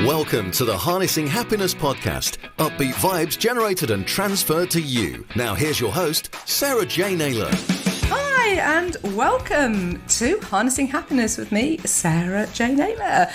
Welcome to the Harnessing Happiness podcast. Upbeat vibes generated and transferred to you. Now here's your host, Sarah J Naylor. Hi and welcome to Harnessing Happiness with me, Sarah J Naylor.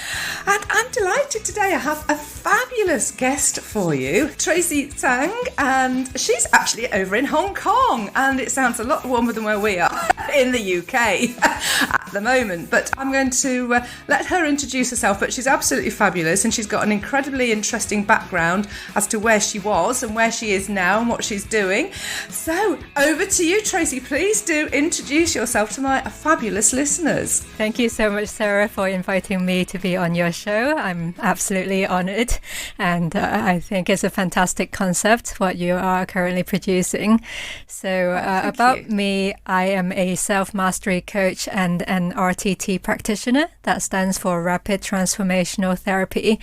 And I'm delighted today. I have a fabulous guest for you, Tracy Tsang, and she's actually over in Hong Kong, and it sounds a lot warmer than where we are in the UK at the moment. But I'm going to let her introduce herself, but she's absolutely fabulous, and she's got an incredibly interesting background as to where she was and where she is now and what she's doing. So over to you, Tracy. Please do introduce yourself to my fabulous listeners. Thank you so much, Sarah, for inviting me to be on your show. I'm absolutely honoured, and I think it's a fantastic concept what you are currently producing. So about me, I am a self-mastery coach and an RTT practitioner. That stands for Rapid Transformational Therapy.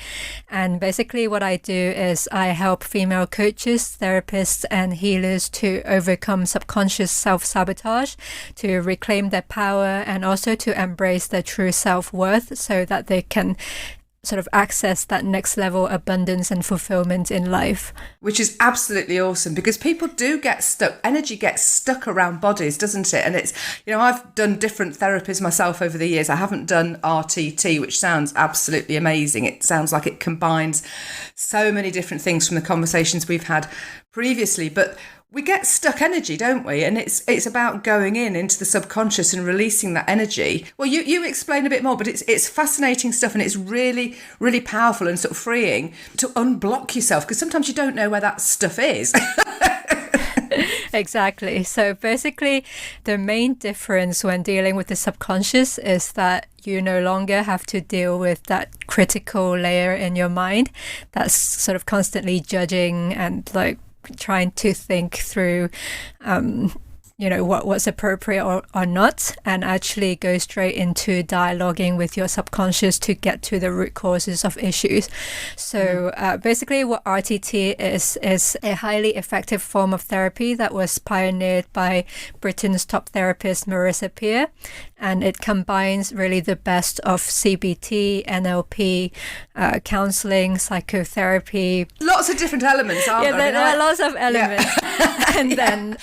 And basically what I do is I help female coaches, therapists and healers to overcome subconscious self-sabotage, to reclaim their power and also to embrace their true self-worth so that they can sort of access that next level abundance and fulfillment in life. Which is absolutely awesome, because people do get stuck. Energy gets stuck around bodies, doesn't it? And it's, you know, I've done different therapies myself over the years. I haven't done RTT, which sounds absolutely amazing. It sounds like it combines so many different things from the conversations we've had previously, but we get stuck energy, don't we? And it's about going into the subconscious and releasing that energy. Well, you explain a bit more, but it's fascinating stuff, and it's really, really powerful and sort of freeing to unblock yourself, because sometimes you don't know where that stuff is. Exactly. So basically, the main difference when dealing with the subconscious is that you no longer have to deal with that critical layer in your mind that's sort of constantly judging and like trying to think through what's appropriate or not, and actually go straight into dialoguing with your subconscious to get to the root causes of issues. So basically what RTT is a highly effective form of therapy that was pioneered by Britain's top therapist Marissa Peer, and it combines really the best of CBT, NLP, counseling, psychotherapy. Lots of different elements, aren't there? There are lots of elements. Yeah. And then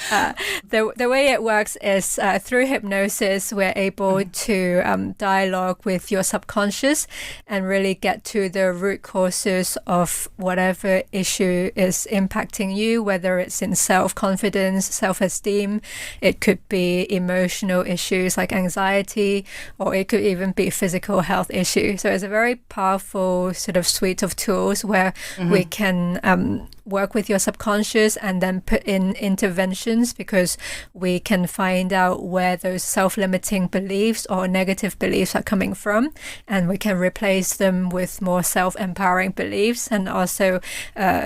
the way it works is through hypnosis, we're able to dialogue with your subconscious and really get to the root causes of whatever issue is impacting you, whether it's in self-confidence, self-esteem. It could be emotional issues like anxiety, or it could even be physical health issues. So it's a very powerful sort of suite of tools where we can work with your subconscious and then put in interventions, because we can find out where those self-limiting beliefs or negative beliefs are coming from, and we can replace them with more self-empowering beliefs and also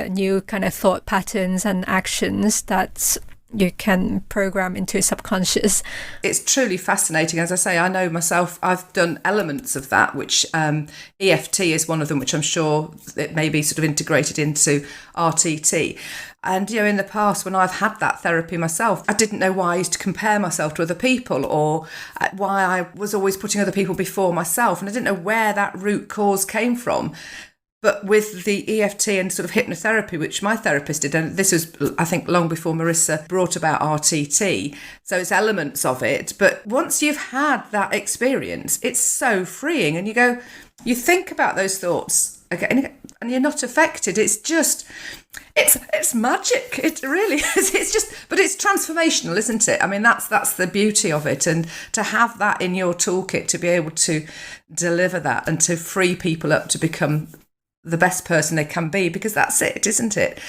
new kind of thought patterns and actions that you can program into subconscious. It's truly fascinating. As I say, I know myself, I've done elements of that, which EFT is one of them, which I'm sure it may be sort of integrated into RTT. And, you know, in the past, when I've had that therapy myself, I didn't know why I used to compare myself to other people, or why I was always putting other people before myself. And I didn't know where that root cause came from. But with the EFT and sort of hypnotherapy, which my therapist did, and this was, I think, long before Marissa brought about RTT, so it's elements of it. But once you've had that experience, it's so freeing. And you think about those thoughts again, and you're not affected. It's just, it's magic. It really is. It's just, but it's transformational, isn't it? I mean, that's the beauty of it. And to have that in your toolkit, to be able to deliver that and to free people up to become the best person they can be, because that's it, isn't it?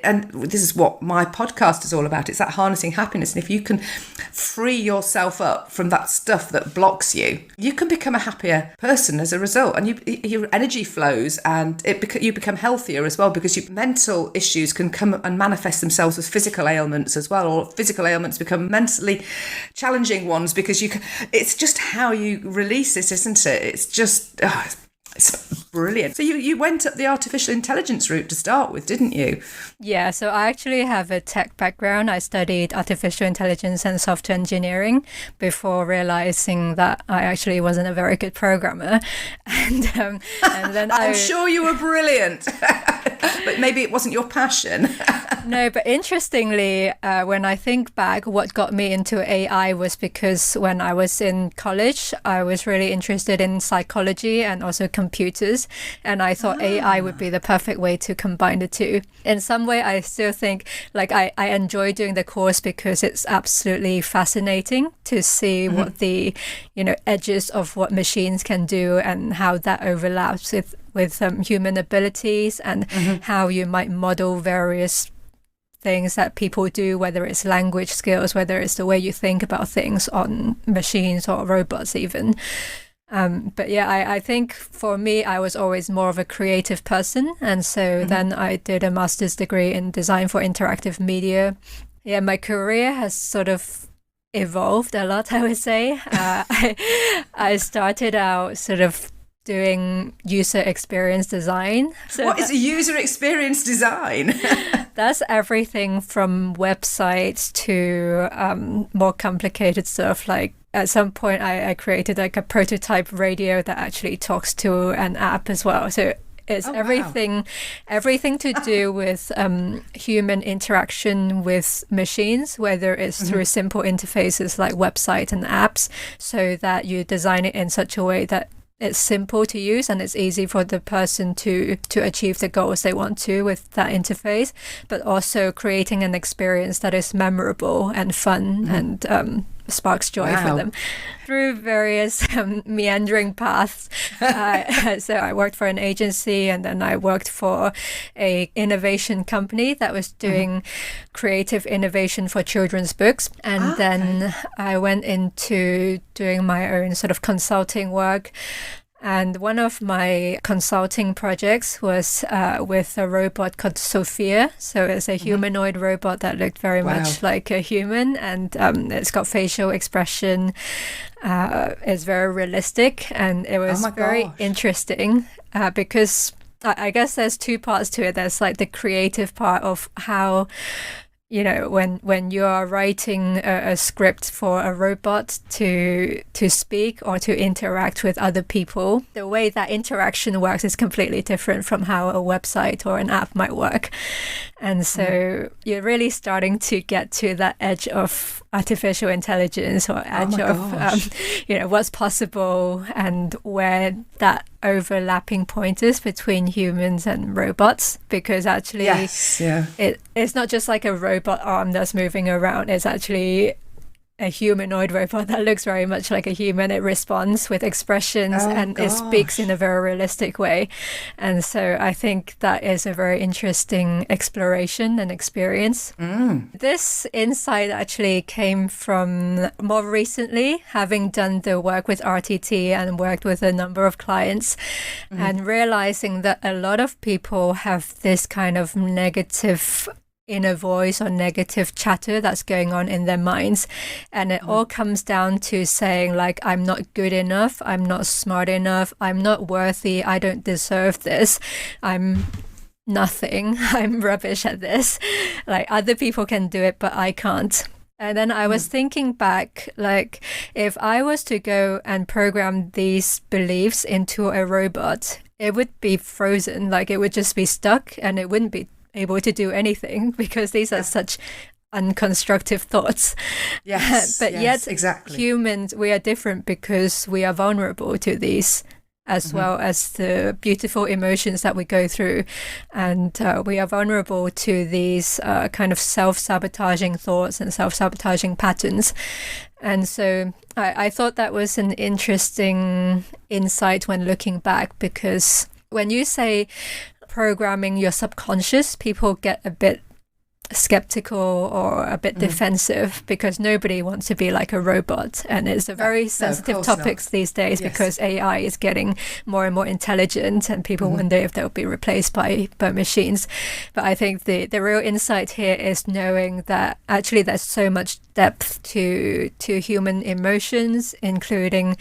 And this is what my podcast is all about. It's that harnessing happiness. And if you can free yourself up from that stuff that blocks you, you can become a happier person as a result. And your energy flows, and you become healthier as well, because your mental issues can come and manifest themselves as physical ailments as well, or physical ailments become mentally challenging ones, because it's just how you release it, isn't it? It's just... It's brilliant. So you went up the artificial intelligence route to start with, didn't you? Yeah, so I actually have a tech background. I studied artificial intelligence and software engineering before realizing that I actually wasn't a very good programmer. And then I'm sure you were brilliant, but maybe it wasn't your passion. No, but interestingly, when I think back, what got me into AI was because when I was in college, I was really interested in psychology and also computers. And I thought AI would be the perfect way to combine the two. In some way, I still think like I enjoy doing the course because it's absolutely fascinating to see what the, edges of what machines can do and how that overlaps with human abilities and how you might model various things that people do, whether it's language skills, whether it's the way you think about things on machines or robots even. But yeah, I think for me, I was always more of a creative person. And so then I did a master's degree in design for interactive media. Yeah, my career has sort of evolved a lot, I would say. I started out sort of doing user experience design. So what is a user experience design? That's everything from websites to more complicated stuff. Like at some point I created like a prototype radio that actually talks to an app as well. So it's everything to do with human interaction with machines, whether it's through simple interfaces like websites and apps, so that you design it in such a way that it's simple to use and it's easy for the person to achieve the goals they want to with that interface, but also creating an experience that is memorable and fun and sparks joy for them through various meandering paths. So I worked for an agency, and then I worked for a innovation company that was doing creative innovation for children's books. And then I went into doing my own sort of consulting work. And one of my consulting projects was with a robot called Sophia. So it's a humanoid robot that looked very much like a human, and it's got facial expression. It's very realistic, and it was very interesting because I guess there's two parts to it. There's like the creative part of how, when you are writing a script for a robot to speak or to interact with other people, the way that interaction works is completely different from how a website or an app might work. And so you're really starting to get to that edge of artificial intelligence or edge of, what's possible and where that overlapping point is between humans and robots, because actually it's not just like a robot arm that's moving around. It's actually a humanoid robot that looks very much like a human. It responds with expressions it speaks in a very realistic way. And so I think that is a very interesting exploration and experience. This insight actually came from more recently having done the work with RTT and worked with a number of clients and realizing that a lot of people have this kind of negative inner voice or negative chatter that's going on in their minds, and it all comes down to saying like, I'm not good enough, I'm not smart enough, I'm not worthy, I don't deserve this, I'm nothing, I'm rubbish at this, like other people can do it but I can't. And then I was thinking back, like if I was to go and program these beliefs into a robot, it would be frozen, like it would just be stuck and it wouldn't be able to do anything because these are such unconstructive thoughts. Yet exactly. Humans, we are different because we are vulnerable to these as well as the beautiful emotions that we go through, and we are vulnerable to these kind of self-sabotaging thoughts and self-sabotaging patterns. And so I thought that was an interesting insight when looking back, because when you say programming your subconscious, people get a bit skeptical or a bit defensive because nobody wants to be like a robot, and it's a very sensitive topic these days because AI is getting more and more intelligent and people wonder if they'll be replaced by machines. But I think the real insight here is knowing that actually there's so much depth to human emotions, including,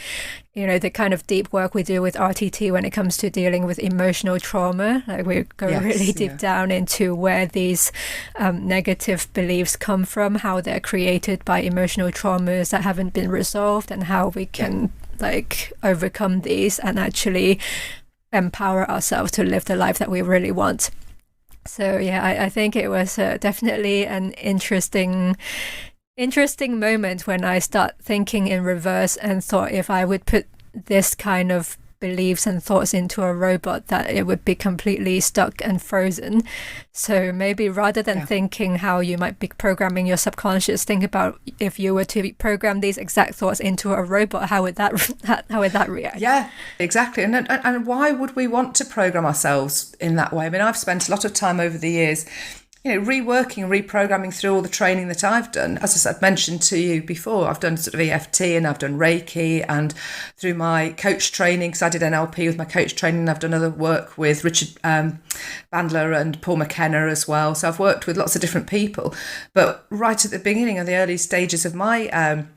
you know, the kind of deep work we do with RTT when it comes to dealing with emotional trauma. Like we go really deep down into where these negative beliefs come from, how they're created by emotional traumas that haven't been resolved, and how we can like overcome these and actually empower ourselves to live the life that we really want. So yeah, I think it was definitely an interesting moment when I start thinking in reverse and thought, if I would put this kind of beliefs and thoughts into a robot, that it would be completely stuck and frozen. So maybe rather than thinking how you might be programming your subconscious, think about if you were to program these exact thoughts into a robot, how would that react? Yeah, exactly. And why would we want to program ourselves in that way? I mean, I've spent a lot of time over the years, you know, reworking, reprogramming through all the training that I've done. As I've mentioned to you before, I've done sort of EFT and I've done Reiki, and through my coach training, because I did NLP with my coach training, I've done other work with Richard Bandler and Paul McKenna as well. So I've worked with lots of different people. But right at the beginning of the early stages of my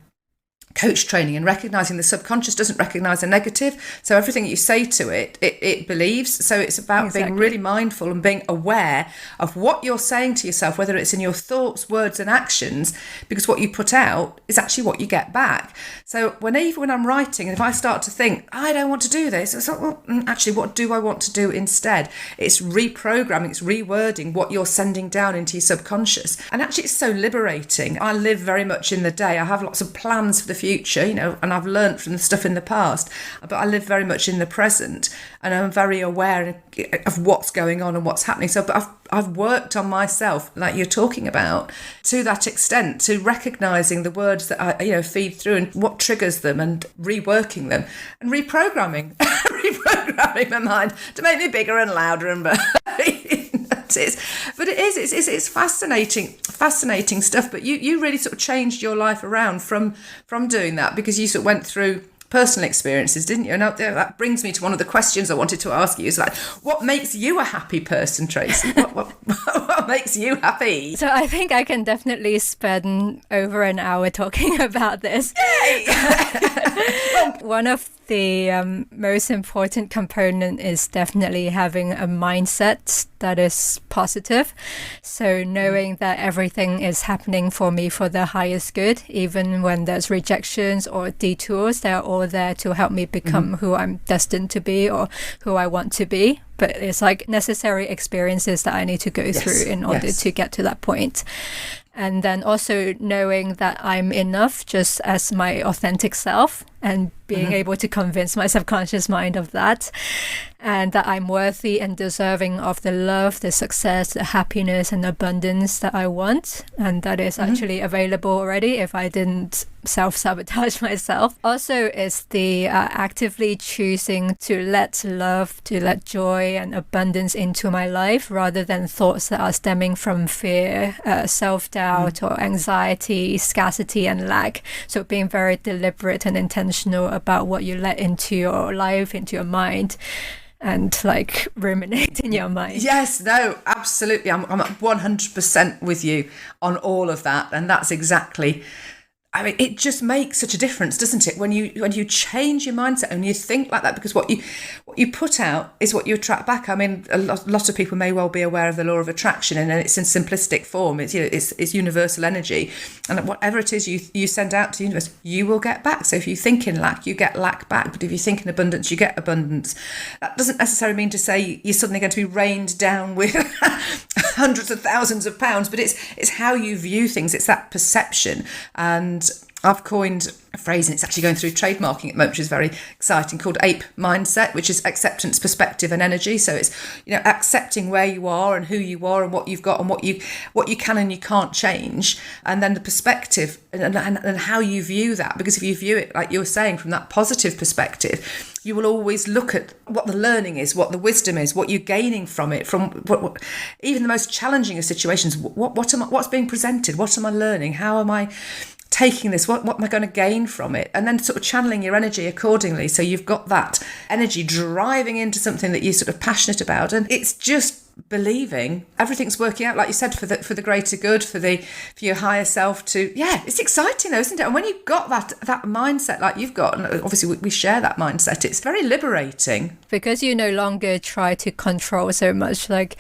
coach training, and recognizing the subconscious doesn't recognize a negative, so everything you say to it believes. So it's about being really mindful and being aware of what you're saying to yourself, whether it's in your thoughts, words and actions, because what you put out is actually what you get back. So when I'm writing, and if I start to think I don't want to do this, it's like, well, actually, what do I want to do instead? It's reprogramming, it's rewording what you're sending down into your subconscious. And actually it's so liberating. I live very much in the day. I have lots of plans for the future, you know, and I've learned from the stuff in the past, but I live very much in the present, and I'm very aware of what's going on and what's happening. So but I've worked on myself, like you're talking about, to that extent, to recognizing the words that I, you know, feed through and what triggers them, and reworking them and reprogramming my mind to make me bigger and louder and it's fascinating stuff. But you really sort of changed your life around from doing that, because you sort of went through personal experiences, didn't you? And that brings me to one of the questions I wanted to ask you, is like, what makes you a happy person, Tracy? What makes you happy? So I think I can definitely spend over an hour talking about this. Yay! One of the most important component is definitely having a mindset that is positive. So knowing that everything is happening for me for the highest good, even when there's rejections or detours, they're all there to help me become who I'm destined to be or who I want to be. But it's like necessary experiences that I need to go through in order to get to that point. And then also knowing that I'm enough just as my authentic self, and being able to convince my subconscious mind of that, and that I'm worthy and deserving of the love, the success, the happiness and abundance that I want, and that is actually available already if I didn't self-sabotage myself. Also is the actively choosing to let love, to let joy and abundance into my life, rather than thoughts that are stemming from fear, self-doubt or anxiety, scarcity and lack. So being very deliberate and intentional about what you let into your life, into your mind, and like ruminate in your mind. Yes, no, absolutely. I'm 100% with you on all of that. And that's exactly, I mean, it just makes such a difference, doesn't it? When you change your mindset and you think like that, because what you put out is what you attract back. I mean, a lot of people may well be aware of the law of attraction, and it's in simplistic form. It's, you know, it's universal energy, and whatever it is you send out to the universe, you will get back. So if you think in lack, you get lack back. But if you think in abundance, you get abundance. That doesn't necessarily mean to say you're suddenly going to be rained down with hundreds of thousands of pounds, but it's how you view things. It's that perception. And I've coined a phrase, and it's actually going through trademarking at the moment, which is very exciting, called APE mindset, which is acceptance, perspective and energy. So it's, you know, accepting where you are and who you are and what you've got and what you can and you can't change, and then the perspective and how you view that. Because if you view it, like you were saying, from that positive perspective, you will always look at what the learning is, what the wisdom is, what you're gaining from it, from what even the most challenging of situations. What's being presented? What am I learning? How am I taking this? What am I going to gain from it? And then sort of channeling your energy accordingly. So you've got that energy driving into something that you're sort of passionate about. And it's just believing everything's working out, like you said, for the greater good, for your higher self. It's exciting though, isn't it? And when you've got that mindset like you've got, and obviously we share that mindset, it's very liberating, because you no longer try to control so much. Like,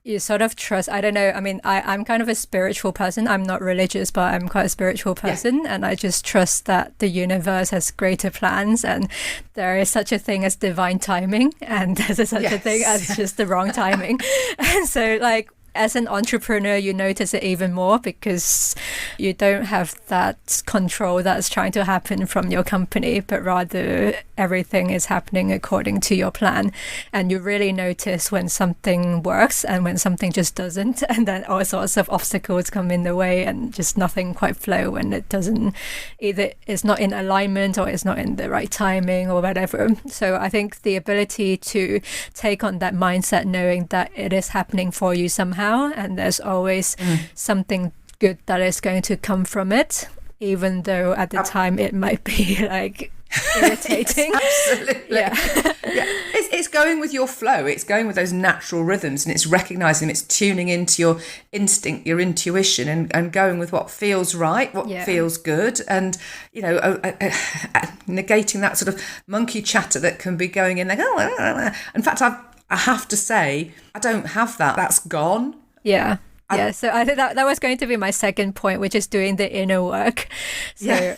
you sort of trust. I don't know, I mean, I'm kind of a spiritual person. I'm not religious, but I'm quite a spiritual person. And I just trust that the universe has greater plans, and there is such a thing as divine timing, and there's such a thing as just the wrong timing. And so, like, as an entrepreneur, you notice it even more, because you don't have that control that's trying to happen from your company, but rather everything is happening according to your plan. And you really notice when something works and when something just doesn't, and then all sorts of obstacles come in the way, and just nothing quite flow when it doesn't, either it's not in alignment or it's not in the right timing or whatever. So I think the ability to take on that mindset, knowing that it is happening for you somehow, and there's always something good that is going to come from it, even though at the time it might be like irritating. Yes, absolutely. It's going with your flow, it's going with those natural rhythms, and it's recognizing, it's tuning into your instinct, your intuition, and going with what feels right, what feels good, and negating that sort of monkey chatter that can be going in like, in fact, I have to say, I don't have that. That's gone. Yeah. So I think that was going to be my second point, which is doing the inner work. So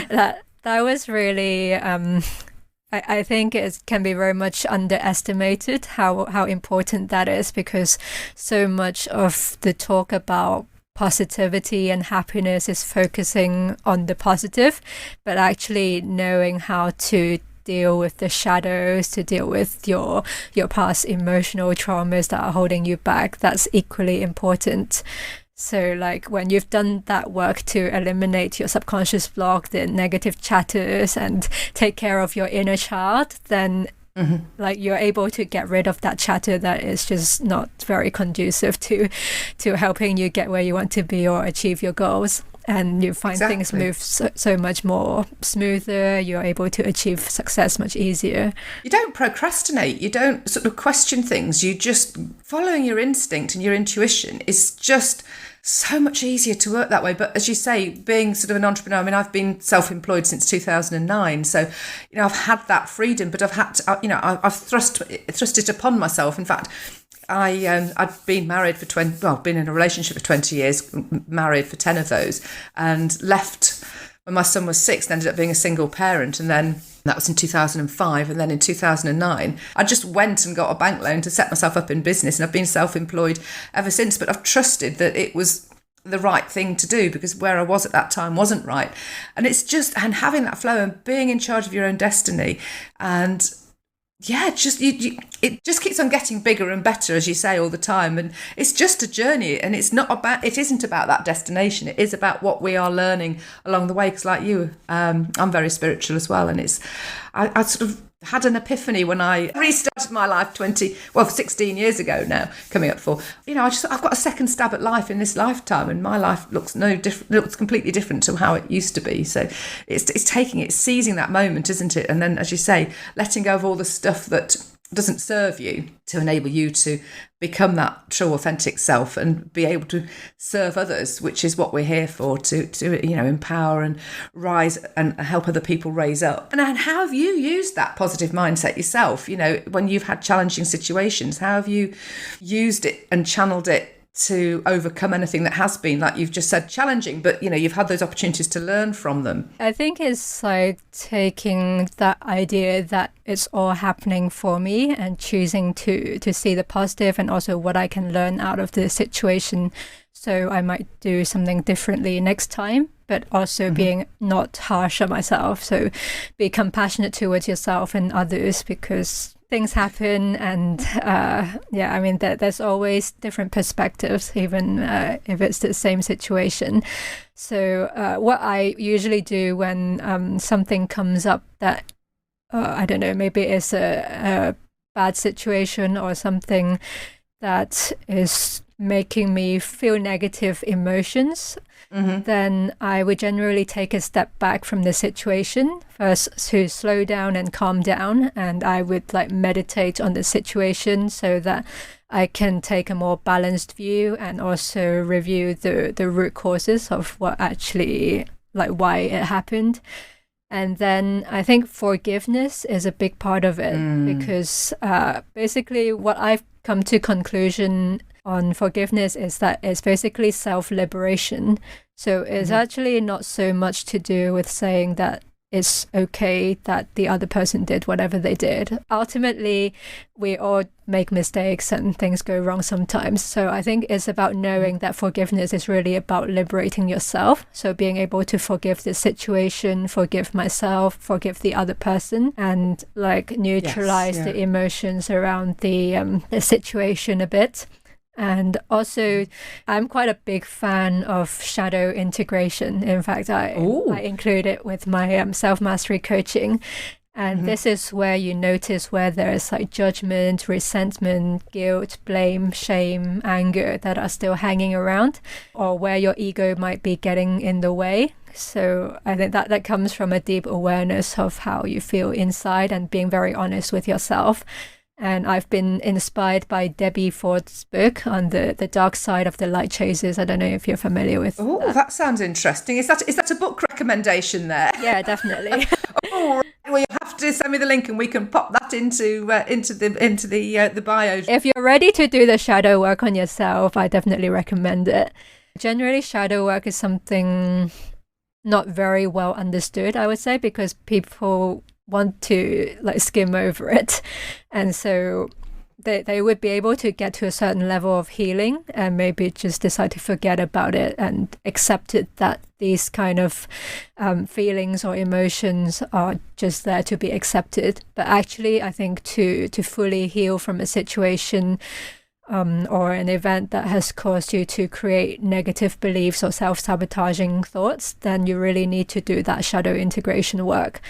that was really, I think it can be very much underestimated how important that is, because so much of the talk about positivity and happiness is focusing on the positive, but actually knowing how to deal with the shadows, to deal with your past emotional traumas that are holding you back, that's equally important. So like when you've done that work to eliminate your subconscious block, the negative chatters, and take care of your inner child, then like you're able to get rid of that chatter that is just not very conducive to helping you get where you want to be or achieve your goals. And you find things move so much more smoother. You're able to achieve success much easier. You don't procrastinate. You don't sort of question things. You just, following your instinct and your intuition is just so much easier to work that way. But as you say, being sort of an entrepreneur, I mean, I've been self-employed since 2009. So, I've had that freedom, but I've had to, I've thrust it upon myself. In fact, I'd been married for been in a relationship for 20 years, married for 10 of those, and left when my son was 6, and ended up being a single parent. And then that was in 2005. And then in 2009, I just went and got a bank loan to set myself up in business. And I've been self-employed ever since. But I've trusted that it was the right thing to do, because where I was at that time wasn't right. And it's just, and having that flow and being in charge of your own destiny, and just it just keeps on getting bigger and better, as you say, all the time. And it's just a journey, and it isn't about that destination. It is about what we are learning along the way. Because like you, I'm very spiritual as well, and I sort of had an epiphany when I restarted my life 16 years ago now, coming up for, I've got a second stab at life in this lifetime, and my life looks looks completely different to how it used to be. So it's seizing that moment, isn't it? And then, as you say, letting go of all the stuff that doesn't serve you, to enable you to become that true authentic self and be able to serve others, which is what we're here for, to empower and rise and help other people raise up. And how have you used that positive mindset yourself? When you've had challenging situations, how have you used it and channeled it to overcome anything that has been, like you've just said, challenging, but you've had those opportunities to learn from them? I think it's like taking that idea that it's all happening for me and choosing to see the positive and also what I can learn out of the situation. So I might do something differently next time, but also being not harsh on myself. So be compassionate towards yourself and others, because things happen, and there's always different perspectives, even if it's the same situation. So what I usually do when something comes up that I don't know, maybe it's a bad situation or something that is making me feel negative emotions, then I would generally take a step back from the situation first to slow down and calm down, and I would meditate on the situation so that I can take a more balanced view and also review the root causes of what actually, like why it happened. And then I think forgiveness is a big part of it, because basically what I've come to conclusion on forgiveness is that it's basically self-liberation. So it's actually not so much to do with saying that it's okay that the other person did whatever they did. Ultimately, we all make mistakes and things go wrong sometimes. So I think it's about knowing that forgiveness is really about liberating yourself. So being able to forgive the situation, forgive myself, forgive the other person, and like neutralize the emotions around the situation a bit. And also, I'm quite a big fan of shadow integration. In fact, I include it with my self-mastery coaching. And this is where you notice where there's like judgment, resentment, guilt, blame, shame, anger that are still hanging around, or where your ego might be getting in the way. So I think that comes from a deep awareness of how you feel inside and being very honest with yourself. And I've been inspired by Debbie Ford's book on the dark side of the light chasers. I don't know if you're familiar with Oh, that sounds interesting. Is that a book recommendation there? Yeah, definitely. Oh, well, you have to send me the link and we can pop that into the bio. If you're ready to do the shadow work on yourself, I definitely recommend it. Generally, shadow work is something not very well understood, I would say, because people want to like skim over it, and so they would be able to get to a certain level of healing and maybe just decide to forget about it and accept it, that these kind of feelings or emotions are just there to be accepted. But actually, I think to fully heal from a situation or an event that has caused you to create negative beliefs or self-sabotaging thoughts, then you really need to do that shadow integration work.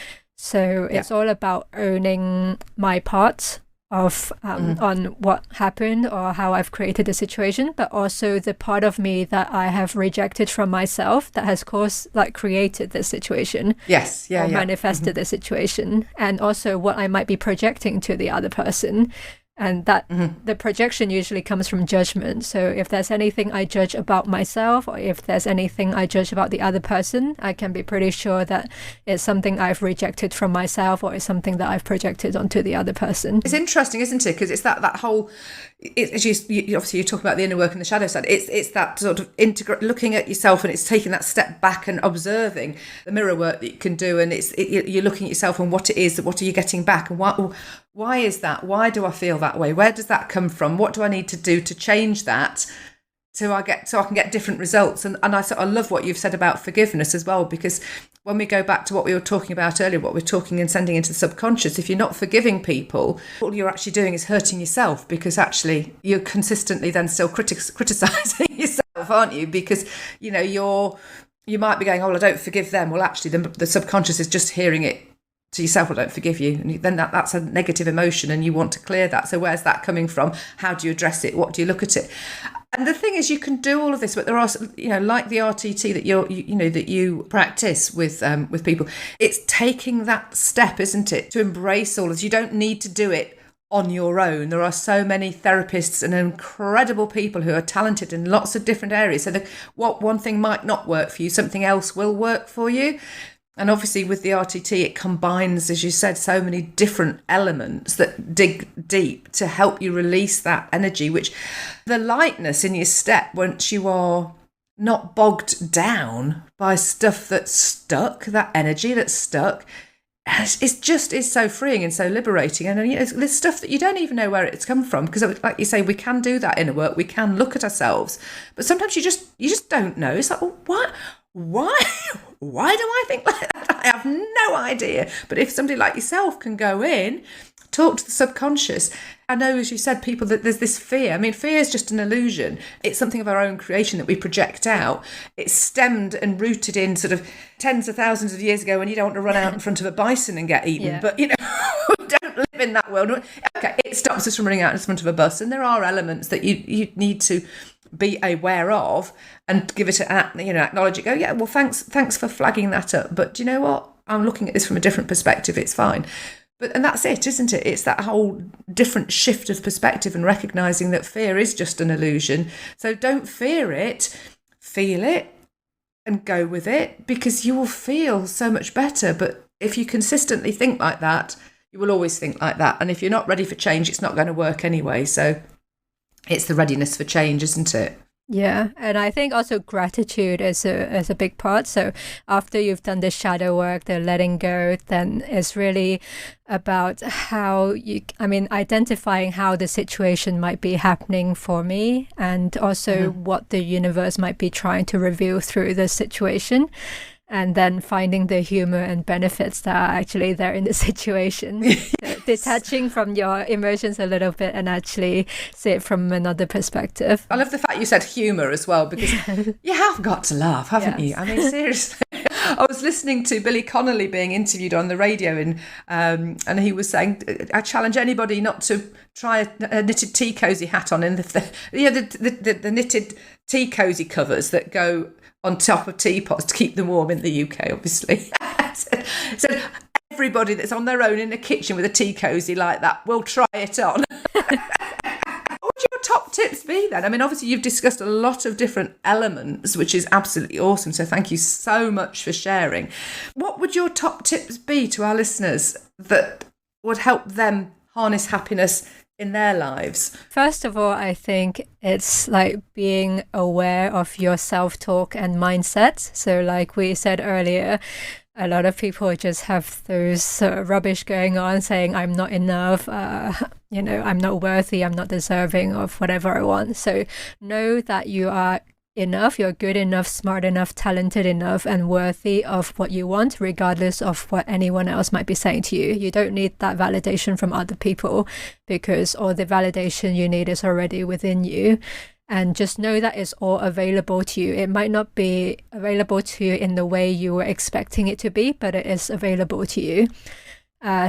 So it's all about owning my part of on what happened or how I've created the situation, but also the part of me that I have rejected from myself that has created the situation. Manifested the situation, and also what I might be projecting to the other person. And that the projection usually comes from judgment. So if there's anything I judge about myself, or if there's anything I judge about the other person, I can be pretty sure that it's something I've rejected from myself, or it's something that I've projected onto the other person. It's interesting, isn't it? Because it's that whole, as you obviously you talk about the inner work and the shadow side. It's that sort of looking at yourself, and it's taking that step back and observing the mirror work that you can do, and you're looking at yourself and what it is, what are you getting back, and why is that? Why do I feel that way? Where does that come from? What do I need to do to change that so I can get different results? And I love what you've said about forgiveness as well, because when we go back to what we were talking about earlier, what we're talking and sending into the subconscious, if you're not forgiving people, all you're actually doing is hurting yourself, because actually you're consistently then still criticizing yourself, aren't you? Because, you might be going, oh, well, I don't forgive them. Well, actually the subconscious is just hearing it to yourself, I don't forgive you, and then that's a negative emotion, and you want to clear that. So where's that coming from? How do you address it? What do you look at it? And the thing is, you can do all of this, but there are, like the RTT that that you practice with people. It's taking that step, isn't it, to embrace all of this. You don't need to do it on your own. There are so many therapists and incredible people who are talented in lots of different areas. So what one thing might not work for you, something else will work for you. And obviously with the RTT, it combines, as you said, so many different elements that dig deep to help you release that energy, which the lightness in your step, once you are not bogged down by stuff that's stuck, that energy that's stuck, is so freeing and so liberating. And there's stuff that you don't even know where it's come from, because like you say, we can do that inner work, we can look at ourselves, but sometimes you just don't know. It's like, well, what? Why do I think like that? I have no idea. But if somebody like yourself can go in, talk to the subconscious. I know, as you said, people, that there's this fear. I mean, fear is just an illusion. It's something of our own creation that we project out. It's stemmed and rooted in sort of tens of thousands of years ago, when you don't want to run out in front of a bison and get eaten. Yeah. But, we don't live in that world. Okay, it stops us from running out in front of a bus. And there are elements that you need to be aware of and give it acknowledge it, go, yeah, well, thanks for flagging that up, but do you know what, I'm looking at this from a different perspective, it's fine. And that's it, isn't it? It's that whole different shift of perspective and recognizing that fear is just an illusion. So don't fear it, feel it and go with it, because you will feel so much better. But if you consistently think like that, you will always think like that. And if you're not ready for change, it's not going to work anyway. So it's the readiness for change, isn't it? Yeah, and I think also gratitude is a big part. So after you've done the shadow work, the letting go, then it's really about identifying how the situation might be happening for me, and also what the universe might be trying to reveal through the situation. And then finding the humor and benefits that are actually there in the situation. So detaching from your emotions a little bit and actually see it from another perspective. I love the fact you said humor as well, because you have got to laugh, haven't you? I mean, seriously. I was listening to Billy Connolly being interviewed on the radio, and he was saying, I challenge anybody not to try a knitted tea cosy hat on. And the knitted tea cosy covers that go on top of teapots to keep them warm in the UK, obviously. So everybody that's on their own in the kitchen with a tea cosy like that will try it on. What would your top tips be then? I mean, obviously you've discussed a lot of different elements, which is absolutely awesome. So thank you so much for sharing. What would your top tips be to our listeners that would help them harness happiness in their lives? First of all, I think it's like being aware of your self-talk and mindset. So like we said earlier, a lot of people just have those rubbish going on saying, I'm not enough, I'm not worthy, I'm not deserving of whatever I want. So know that you are enough, you're good enough, smart enough, talented enough, and worthy of what you want, regardless of what anyone else might be saying to you. You don't need that validation from other people, because all the validation you need is already within you. And just know that it's all available to you. It might not be available to you in the way you were expecting it to be, but it is available to you.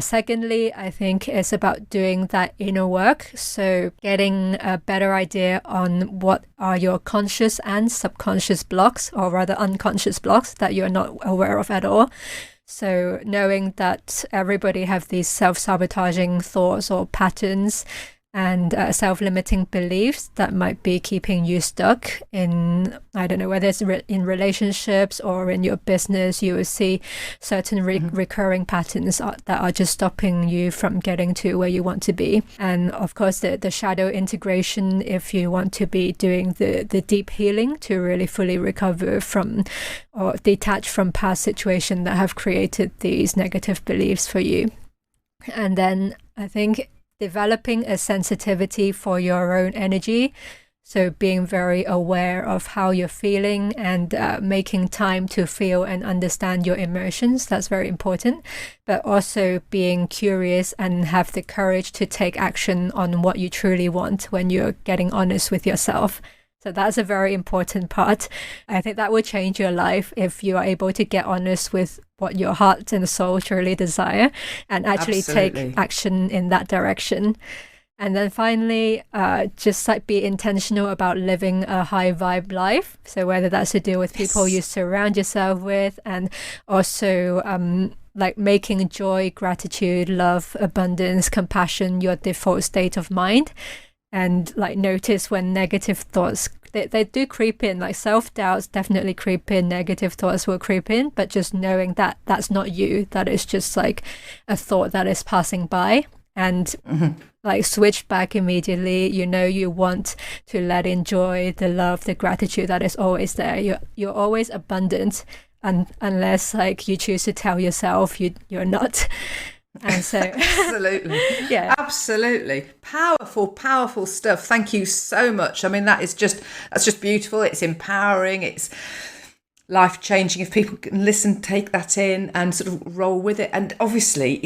Secondly, I think it's about doing that inner work. So getting a better idea on what are your conscious and subconscious blocks, or rather unconscious blocks that you're not aware of at all. So knowing that everybody have these self-sabotaging thoughts or patterns and self-limiting beliefs that might be keeping you stuck in, I don't know, whether it's in relationships or in your business. You will see certain recurring patterns that are just stopping you from getting to where you want to be. And of course, the shadow integration, if you want to be doing the deep healing to really fully recover from or detach from past situations that have created these negative beliefs for you. And then I think developing a sensitivity for your own energy. So being very aware of how you're feeling and making time to feel and understand your emotions. That's very important. But also being curious and have the courage to take action on what you truly want when you're getting honest with yourself. So that's a very important part. I think that will change your life if you are able to get honest with what your heart and soul truly desire and actually take action in that direction. And then finally, just like be intentional about living a high vibe life. So whether that's to do with people you surround yourself with, and also like making joy, gratitude, love, abundance, compassion your default state of mind. And like notice when negative thoughts, they do creep in, like self-doubts definitely creep in, negative thoughts will creep in, but just knowing that that's not you, that is just like a thought that is passing by, and like switch back immediately. You want to let in joy, the love, the gratitude that is always there. You're always abundant, and unless like you choose to tell yourself you're not. And so absolutely powerful stuff. Thank you so much. I mean, that's just beautiful. It's empowering, it's life-changing if people can listen, take that in and sort of roll with it. And obviously,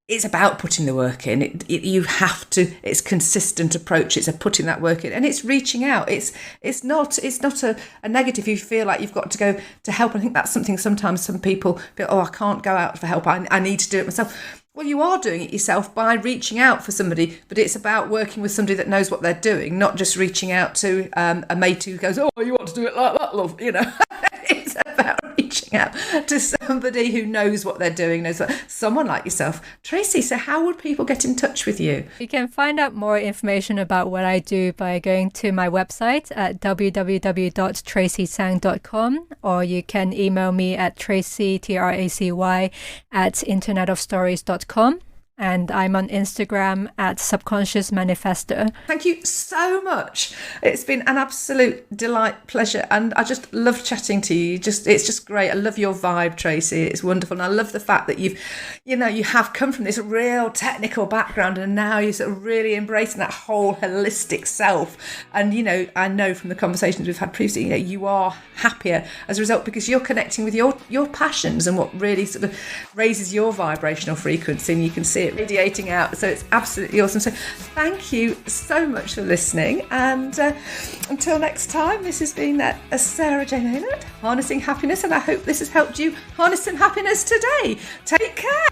it's about putting the work in. You have to. It's consistent approach. It's a putting that work in, and it's reaching out. It's not a negative. You feel like you've got to go to help. I think that's something sometimes some people feel. Oh, I can't go out for help. I need to do it myself. Well, you are doing it yourself by reaching out for somebody, but it's about working with somebody that knows what they're doing, not just reaching out to a mate who goes, "Oh, you want to do it like that, love?" It's about reaching out to somebody who knows what they're doing, someone like yourself. Tracy, so how would people get in touch with you? You can find out more information about what I do by going to my website at www.tracytsang.com, or you can email me at Tracy, Tracy, at internetofstories.com. And I'm on Instagram at Subconscious Manifesto. Thank you so much. It's been an absolute delight, pleasure, and I just love chatting to you. It's just great. I love your vibe, Tracy. It's wonderful, and I love the fact that you have come from this real technical background, and now you're sort of really embracing that whole holistic self. And I know from the conversations we've had previously, you are happier as a result because you're connecting with your passions and what really sort of raises your vibrational frequency, and you can see it radiating out. So it's absolutely awesome. So thank you so much for listening, and until next time, this has been Sarah J Naylor, Harnessing Happiness, and I hope this has helped you harness some happiness today. Take care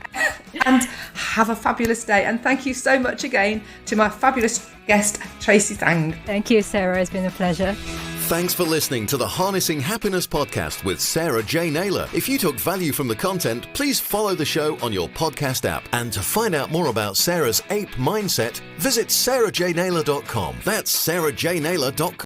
and have a fabulous day, and thank you so much again to my fabulous guest, Tracy Tsang. Thank you, Sarah. It's been a pleasure. Thanks for listening to the Harnessing Happiness podcast with Sarah J Naylor. If you took value from the content, please follow the show on your podcast app. And to find out more about Sarah's ape mindset, visit sarahjnaylor.com. That's sarahjnaylor.com.